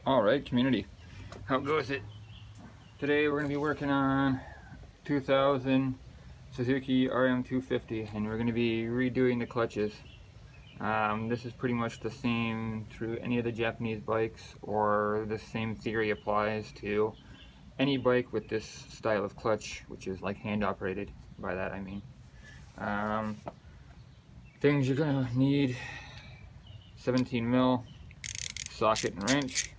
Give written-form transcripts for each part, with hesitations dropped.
Alright, community, how goes it? Today we're going to be working on 2000 Suzuki RM250 and we're going to be redoing the clutches. This is pretty much the same through any of the Japanese bikes, or the same theory applies to any bike with this style of clutch, which is like hand operated. By that I mean things you're going to need: 17 mil socket and wrench,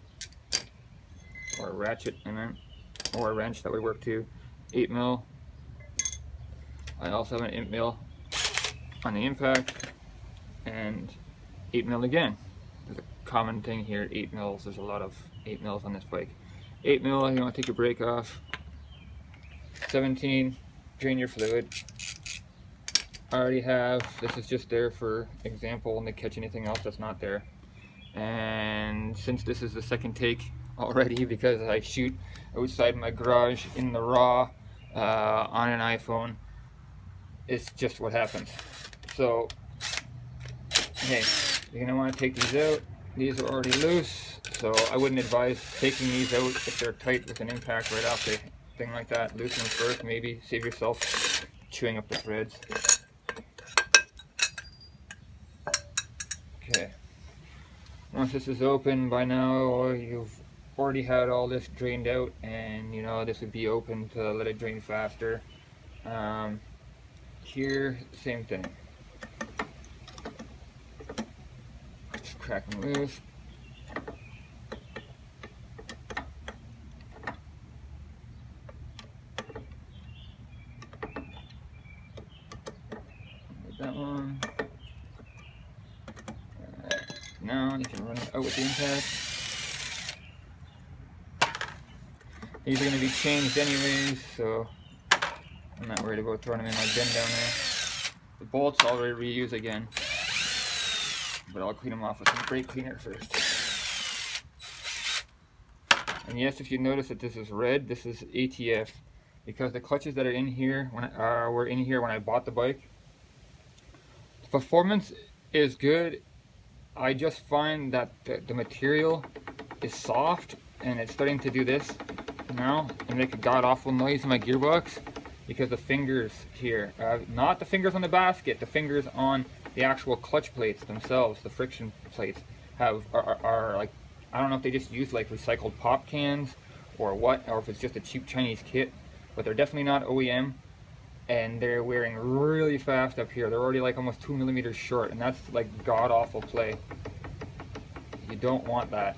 or a ratchet, or a wrench that would work too. 8 mil. I also have an 8 mil on the impact, and 8 mil again. There's a common thing here: 8 mils. There's a lot of 8 mils on this bike. 8 mil, you want to take your brake off. 17, drain your fluid. I already have, this is just there for example and to catch anything else that's not there. And since this is the second take already, because I shoot outside my garage in the raw on an iPhone, it's just what happens. So hey, you're gonna want to take these out. These are already loose, so I wouldn't advise taking these out if they're tight with an impact right off the thing like that. Loosen them first, maybe save yourself chewing up the threads. Okay, once this is open, by now you've already had all this drained out, and you know this would be open to let it drain faster. Here, same thing. Just crack them loose. Get that one. Now you can run it out with the impact. These are going to be changed anyways, so I'm not worried about throwing them in my bin down there. The bolts I'll reuse again, but I'll clean them off with some brake cleaner first. And yes, if you notice that this is red, this is ATF, because the clutches that are in here were in here when I bought the bike. The performance is good. I just find that the material is soft, and it's starting to do this now and make a god-awful noise in my gearbox, because the fingers here, not the fingers on the basket, the fingers on the actual clutch plates themselves, the friction plates, are like, I don't know if they just use like recycled pop cans or what, or if it's just a cheap Chinese kit, but they're definitely not OEM. And they're wearing really fast up here. They're already like almost 2 millimeters short, and that's like god-awful play. You don't want that.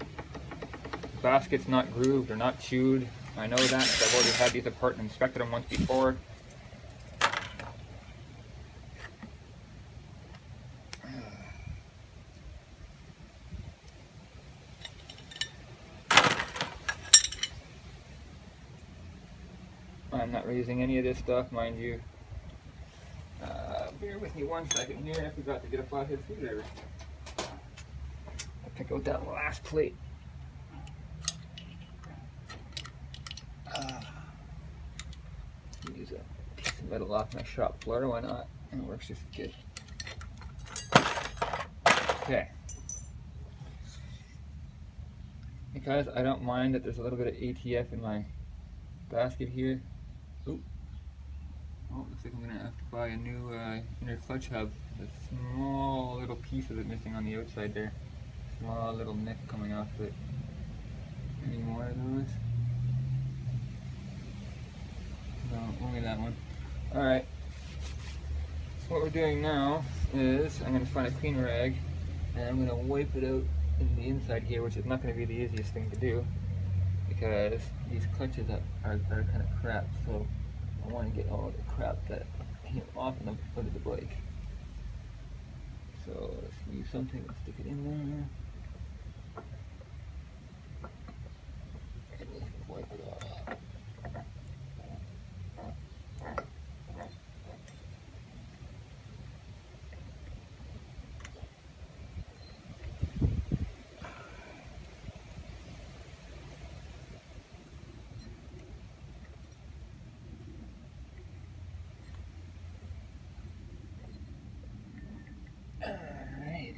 The basket's not grooved or not chewed. I know that, because I've already had these apart and inspected them once before. I'm not raising any of this stuff, mind you. Bear with me 1 second here. I forgot to get a flathead screwdriver. I'll pick out that last plate. Use a piece of metal off my shop floor, why not? And it works just good. Okay. Because I don't mind that there's a little bit of ATF in my basket here. Ooh. Oh, looks like I'm gonna have to buy a new inner clutch hub. There's a small little piece of it missing on the outside there. Small little nick coming off of it. Any more of those? No, only that one. Alright. What we're doing now is I'm gonna find a clean rag and I'm gonna wipe it out in the inside here, which is not gonna be the easiest thing to do, because these clutches are kind of crap, so I want to get all the crap that came off of them out of the bike. So let's use something and stick it in there. And then wipe it off. Alright.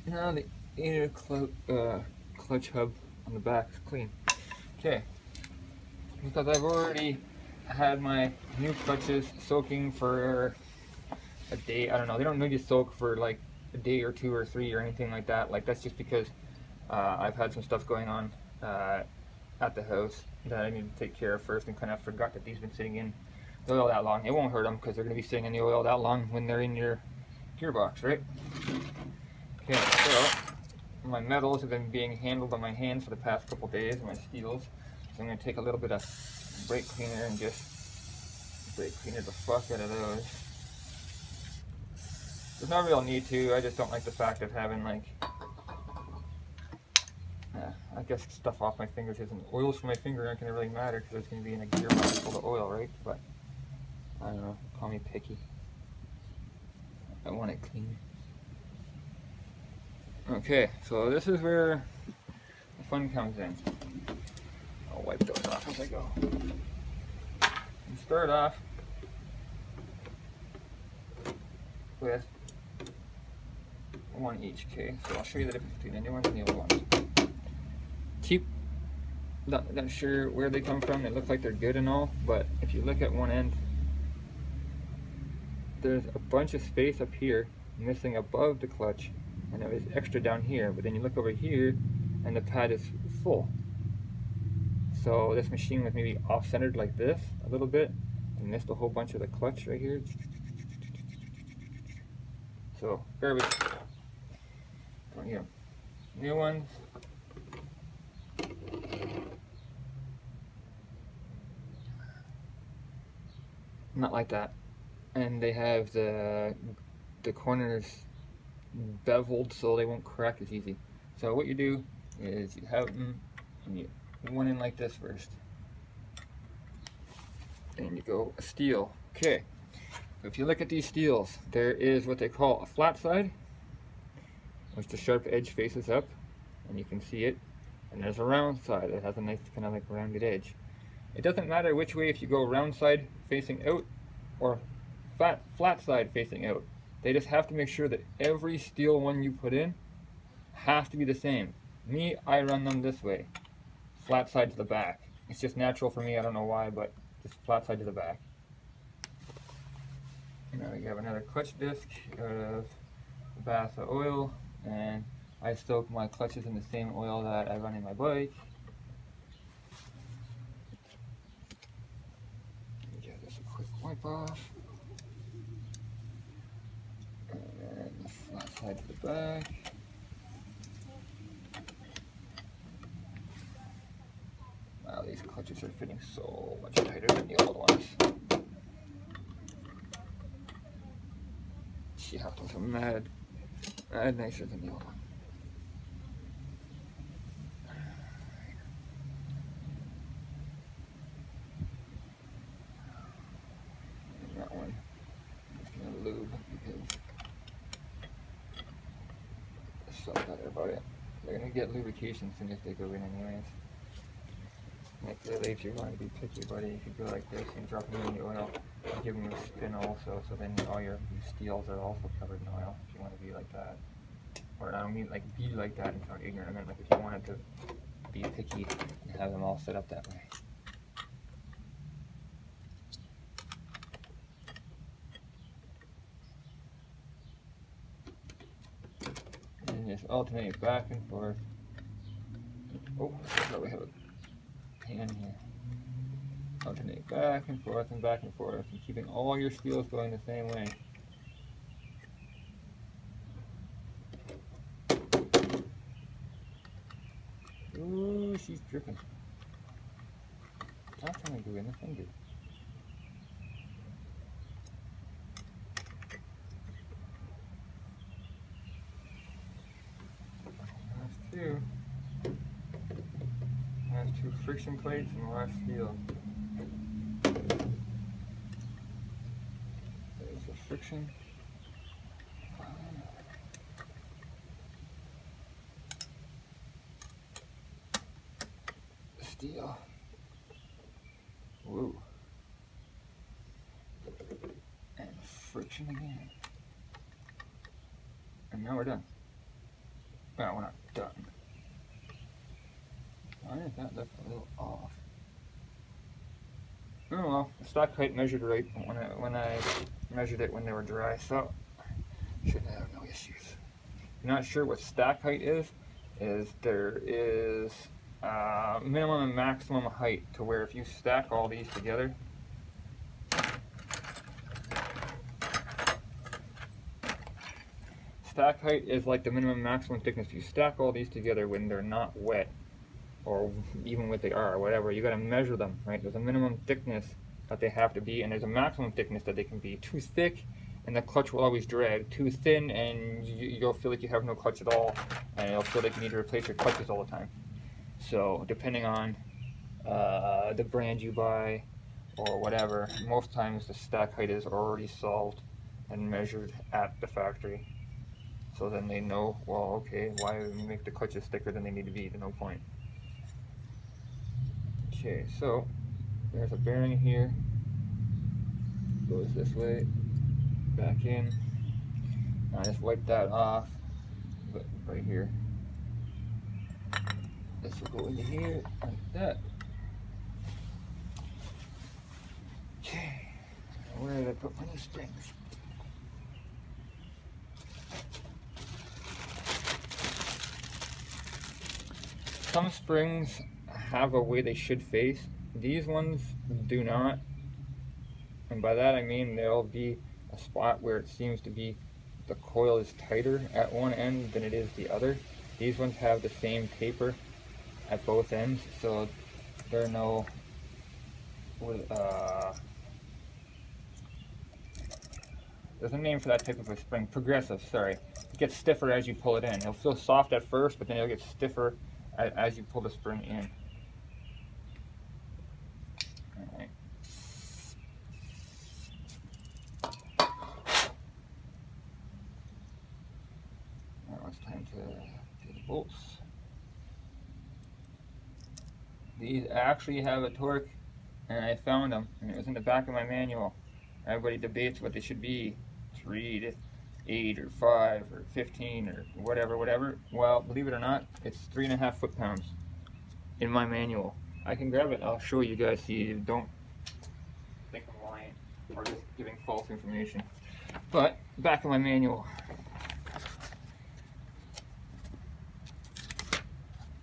Now the inner clutch hub on the back is clean. Okay, because I've already had my new clutches soaking for a day. I don't know, they don't need to soak for like a day or 2 or 3 or anything like that. Like, that's just because I've had some stuff going on at the house that I need to take care of first, and kind of forgot that these have been sitting in the oil that long. It won't hurt them because they're going to be sitting in the oil that long when they're in your gearbox, right? Okay, so my metals have been being handled by my hands for the past couple days, my steels. So I'm going to take a little bit of brake cleaner and just brake cleaner the fuck out of those. There's no real need to, I just don't like the fact of having like, I guess stuff off my fingers isn't, oils from my finger aren't going to really matter because it's going to be in a gearbox full of oil, right? But, I don't know, call me picky. I want it clean. Okay, so this is where the fun comes in. I'll wipe those off as I go. You start off with one each, okay? So I'll show you the difference between the new ones and the old ones. Not sure where they come from. They look like they're good and all, but if you look at one end, there's a bunch of space up here missing above the clutch, and it was extra down here. But then you look over here, and the pad is full. So this machine was maybe off-centered like this a little bit, and missed a whole bunch of the clutch right here. So garbage. Don't need them. New ones. Not like that, and they have the corners beveled so they won't crack as easy. So what you do is you have them and you one in like this first, and you go a steel. Okay, so if you look at these steels, there is what they call a flat side, which the sharp edge faces up, and you can see it, and there's a round side that has a nice kind of like rounded edge. It doesn't matter which way, if you go round side facing out or flat side facing out. They just have to make sure that every steel one you put in has to be the same. Me, I run them this way, flat side to the back. It's just natural for me, I don't know why, but just flat side to the back. Now we have another clutch disc out of a bath of oil, and I soak my clutches in the same oil that I run in my bike. Wipe off, and then the flat side to the back. Wow, these clutches are fitting so much tighter than the old ones. Yeah, those are mad nicer than the old one. About it. They're gonna get lubrication as soon as they go in anyways. Like really, if you want to be picky about it, you could go like this and drop them in the oil and give them a spin also, so then all your steels are also covered in oil if you want to be like that. Or I don't mean like be like that and sound ignorant, I meant like if you wanted to be picky and have them all set up that way. Just alternate back and forth. Oh, I probably have a pan here. Alternate back and forth and back and forth, and keeping all your steels going the same way. Ooh, she's dripping. Stop trying to go in the finger. Has two friction plates and last steel. There's the friction. Steel. Woo. And friction again. And now we're done. Well, we're not done. Why is that look a little off? Oh well, the stock height measured right when I measured it when they were dry, so shouldn't have no issues. If you're not sure what stack height is there is minimum and maximum height to where if you stack all these together, stack height is like the minimum maximum thickness. If you stack all these together when they're not wet, or even when they are, whatever, you got to measure them, right? There's a minimum thickness that they have to be, and there's a maximum thickness that they can be. Too thick, and the clutch will always drag. Too thin, and you'll feel like you have no clutch at all, and you'll feel like you need to replace your clutches all the time. So, depending on the brand you buy, or whatever, most times the stack height is already solved and measured at the factory. So then they know, well, okay, why make the clutches thicker than they need to be? There's no point. Okay, so there's a bearing here, goes this way, back in. I just wipe that off, but right here. This will go into here, like that. Okay, where did I put my new springs? Some springs have a way they should face. These ones do not, and by that I mean there'll be a spot where it seems to be the coil is tighter at one end than it is the other. These ones have the same taper at both ends, so there are no there's a name for that type of a spring. Progressive, sorry. It gets stiffer as you pull it in. It'll feel soft at first, but then it'll get stiffer as you pull the spring in. Alright. Now it's time to do the bolts. These actually have a torque, and I found them, and it was in the back of my manual. Everybody debates what they should be, 3 to 8 or 5 or 15 or whatever. Well, believe it or not, it's 3.5 foot-pounds in my manual. I can grab it, I'll show you guys so you don't think I'm lying or just giving false information. But, back of my manual.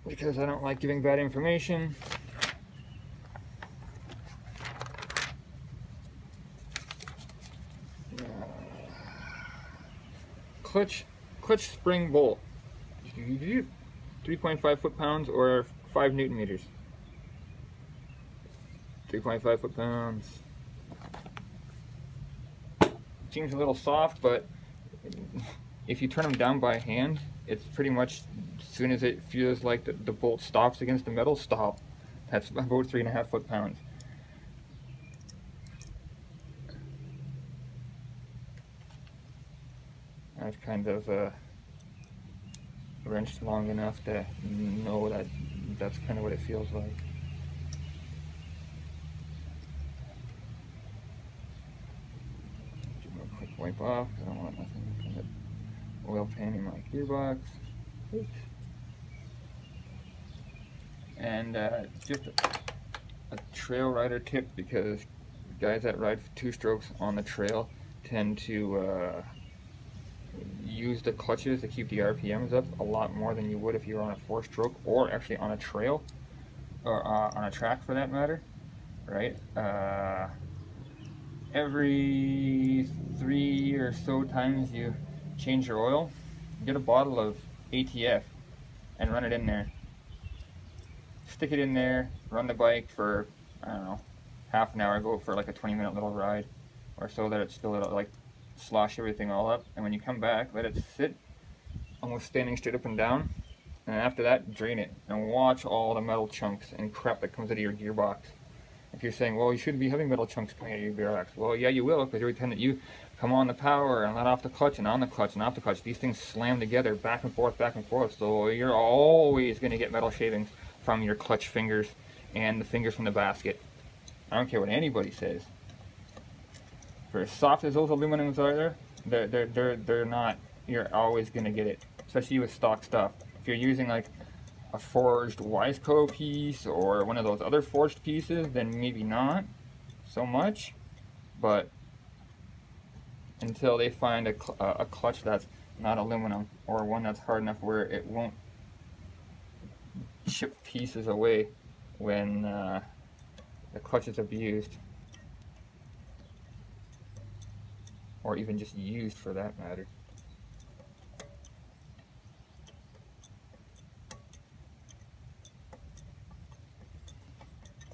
Because I don't like giving bad information. Clutch spring bolt, 3.5 foot-pounds or 5 Newton meters. 3.5 foot-pounds. Seems a little soft, but if you turn them down by hand, it's pretty much as soon as it feels like the bolt stops against the metal, stop. That's about 3.5 foot-pounds. I've kind of wrenched long enough to know that that's kind of what it feels like. Do a quick wipe off because I don't want nothing from the oil pan in my gearbox. Oops. And just a trail rider tip, because guys that ride 2-strokes on the trail tend to use the clutches to keep the RPMs up a lot more than you would if you were on a 4-stroke, or actually on a trail, or on a track for that matter, right? Every 3 or so times you change your oil, get a bottle of ATF and run it in there. Stick it in there, run the bike for, I don't know, half an hour, go for like a 20-minute little ride or so, that it's still like slosh everything all up, and when you come back, let it sit almost standing straight up and down, and after that, drain it and watch all the metal chunks and crap that comes out of your gearbox. If you're saying, well, you shouldn't be having metal chunks coming out of your gearbox, well, yeah, you will, because every time that you come on the power and let off the clutch and on the clutch and off the clutch, these things slam together back and forth, so you're always going to get metal shavings from your clutch fingers and the fingers from the basket. I don't care what anybody says. For as soft as those aluminums are, they're not. You're always gonna get it, especially with stock stuff. If you're using like a forged Wiseco piece or one of those other forged pieces, then maybe not so much. But until they find a clutch that's not aluminum, or one that's hard enough where it won't chip pieces away when the clutch is abused, or even just used for that matter.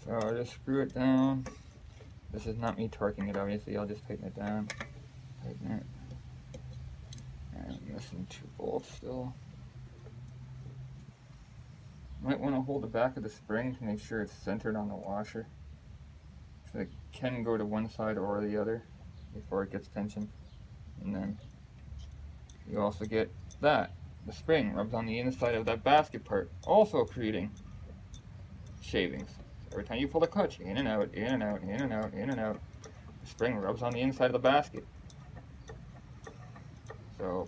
So I'll just screw it down. This is not me torquing it, obviously. I'll just tighten it down. Tighten it. And I'm missing 2 bolts still. Might want to hold the back of the spring to make sure it's centered on the washer, so it can go to one side or the other before it gets tension. And then you also get that. The spring rubs on the inside of that basket part, also creating shavings. Every time you pull the clutch, in and out, in and out, in and out, in and out, the spring rubs on the inside of the basket. So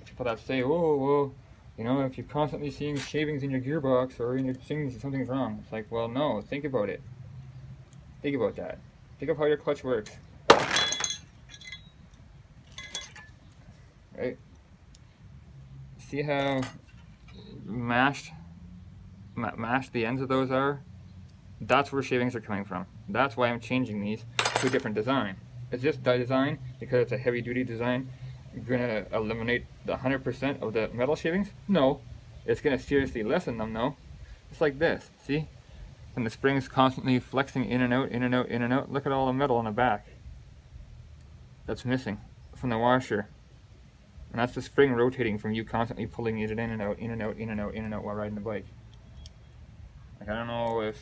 people that say, oh, well, you know, if you're constantly seeing shavings in your gearbox or in your things, something's wrong. It's like, well, no, think about it. Think about that. Think of how your clutch works. Right? See how mashed the ends of those are? That's where shavings are coming from. That's why I'm changing these to a different design. Is this design, because it's a heavy duty design, gonna eliminate the 100% of the metal shavings? No. It's gonna seriously lessen them though. It's like this, see? And the spring's constantly flexing in and out, in and out, in and out. Look at all the metal on the back that's missing from the washer. And that's the spring rotating from you constantly pulling it in and out, in and out, in and out, in and out while riding the bike. Like, I don't know if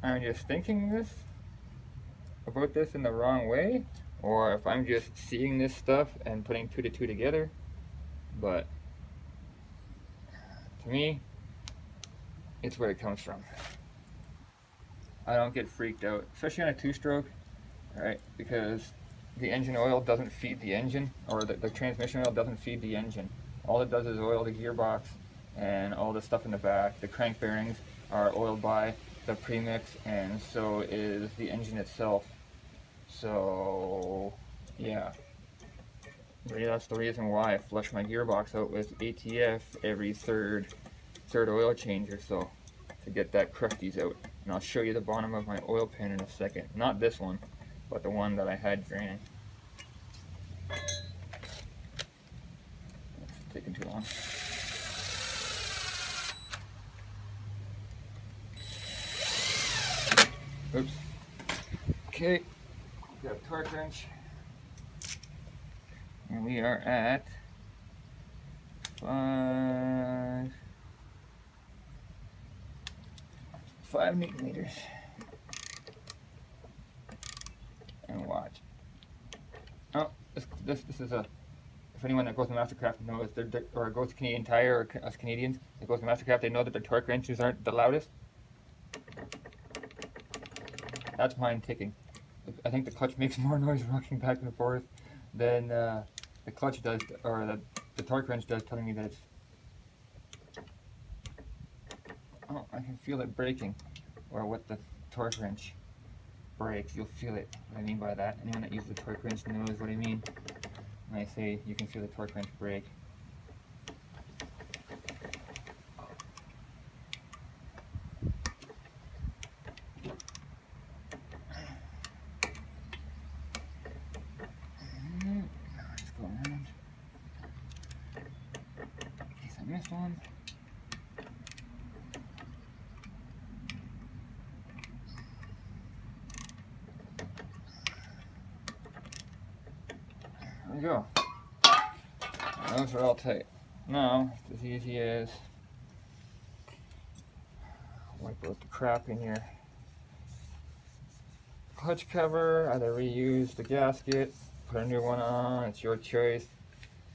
I'm just thinking about this in the wrong way, or if I'm just seeing this stuff and putting 2 to 2 together. But to me, it's where it comes from. I don't get freaked out, especially on a 2-stroke, right? Because the engine oil doesn't feed the engine, or the transmission oil doesn't feed the engine. All it does is oil the gearbox and all the stuff in the back. The crank bearings are oiled by the premix, and so is the engine itself. So yeah, really, that's the reason why I flush my gearbox out with ATF every third oil change or so, to get that crusties out. And I'll show you the bottom of my oil pan in a second. Not this one, but the one that I had draining. It's taking too long. Oops. Okay, got a torque wrench, and we are at 5 Newton meters. And watch. Oh, this is a. If anyone that goes to Mastercraft knows, or goes to Canadian Tire, or us Canadians that goes to Mastercraft, they know that their torque wrenches aren't the loudest. That's mine ticking. I think the clutch makes more noise rocking back and forth than the clutch does, or the torque wrench does, telling me that it's. Oh, I can feel it breaking, or what the torque wrench breaks. You'll feel it. What I mean by that. Anyone that uses the torque wrench knows what I mean when I say you can feel the torque wrench break. Let's go around. In case I missed one. There we go. Those are all tight. Now, it's as easy as wipe out the crap in your clutch cover, either reuse the gasket, put a new one on, it's your choice.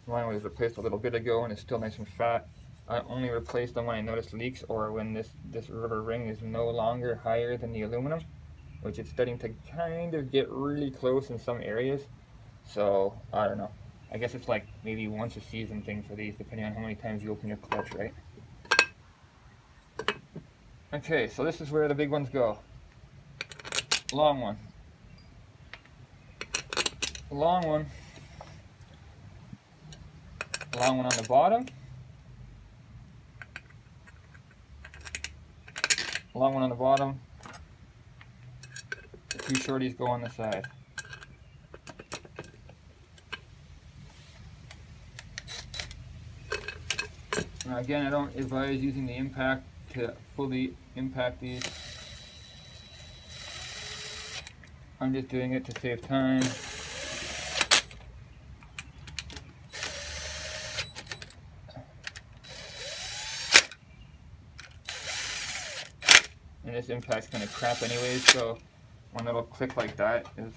Mine was replaced a little bit ago and it's still nice and fat. I only replace them when I notice leaks, or when this rubber ring is no longer higher than the aluminum, which it's starting to kind of get really close in some areas. So, I don't know. I guess it's like maybe once a season thing for these, depending on how many times you open your clutch, right? Okay, so this is where the big ones go. Long one. Long one. Long one on the bottom. Long one on the bottom. The two shorties go on the side. Now again, I don't advise using the impact to fully impact these. I'm just doing it to save time. And this impact's kind of crap anyways, so one little click like that is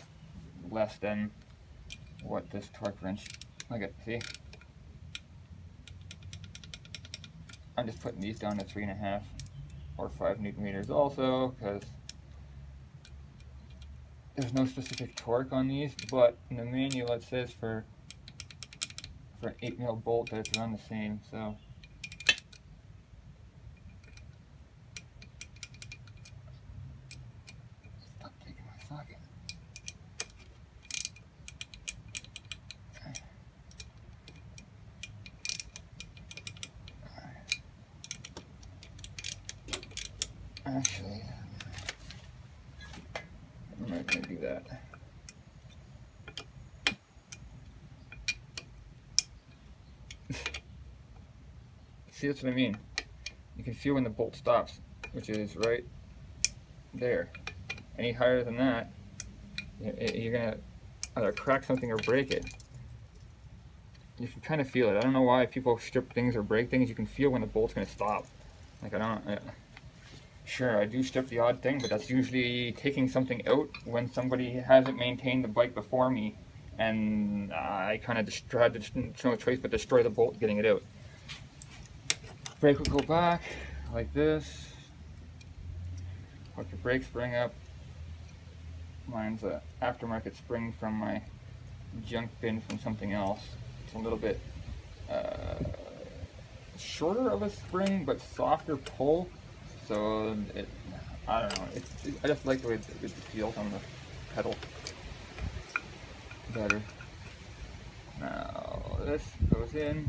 less than what this torque wrench, look at, see? I'm just putting these down to 3.5 or 5 Newton meters also, because there's no specific torque on these, but in the manual it says for an 8mm bolt that it's around the same, so. Stop taking my socket. Actually, I'm not going to do that. See, that's what I mean. You can feel when the bolt stops, which is right there. Any higher than that, you're going to either crack something or break it. You can kind of feel it. I don't know why people strip things or break things. You can feel when the bolt's going to stop. Like, sure, I do strip the odd thing, but that's usually taking something out when somebody hasn't maintained the bike before me, and I kind of had no choice but destroy the bolt getting it out. Brake will go back like this. Hook the brake spring up. Mine's an aftermarket spring from my junk bin from something else. It's a little bit shorter of a spring, but softer pull. So I don't know. I just like the way it feels on the pedal better. Now this goes in.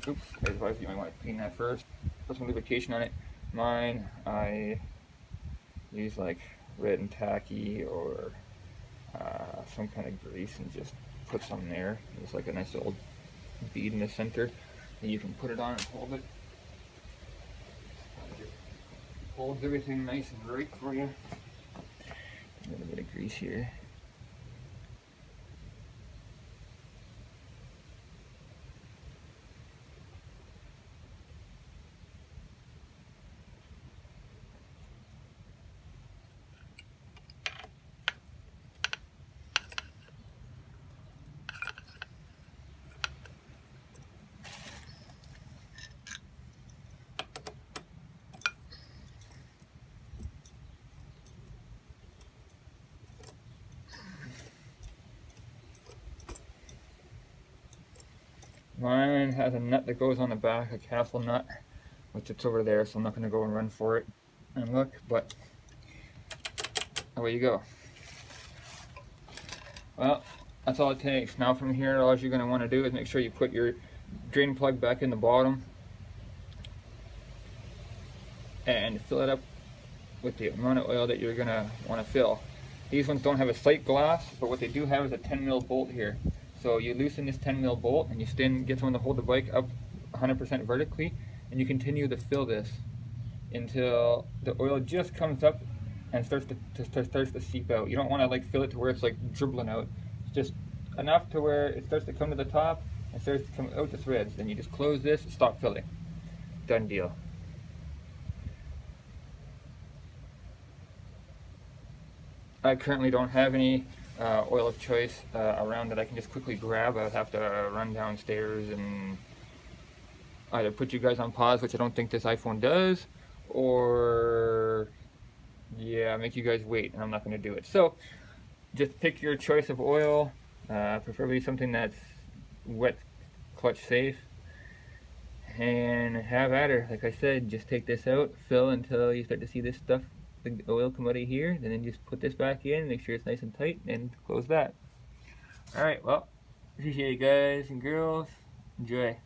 Oops, I advise you might want to clean that first. Put some lubrication on it. Mine, I use like red and tacky or some kind of grease and just put some there. It's like a nice little bead in the center. And you can put it on and hold it. Holds everything nice and right for you. A little bit of grease here. Mine has a nut that goes on the back, a castle nut, which it's over there, so I'm not going to go and run for it and look, but away you go. Well, that's all it takes. Now from here, all you're going to want to do is make sure you put your drain plug back in the bottom and fill it up with the amount of oil that you're going to want to fill. These ones don't have a sight glass, but what they do have is a 10mm bolt here. So you loosen this 10mm bolt and you get someone to hold the bike up 100% vertically, and you continue to fill this until the oil just comes up and starts to seep out. You don't want to like fill it to where it's like dribbling out. It's just enough to where it starts to come to the top and starts to come out the threads. Then you just close this, stop filling. Done deal. I currently don't have any oil of choice around that I can just quickly grab. I would have to run downstairs and either put you guys on pause, which I don't think this iPhone does, or yeah, make you guys wait, and I'm not going to do it. So just pick your choice of oil, preferably something that's wet clutch safe, and have at her. Like I said, just take this out, fill until you start to see this stuff, the oil come out of here, and then just put this back in, make sure it's nice and tight, and close that. Alright, well, appreciate it guys and girls. Enjoy.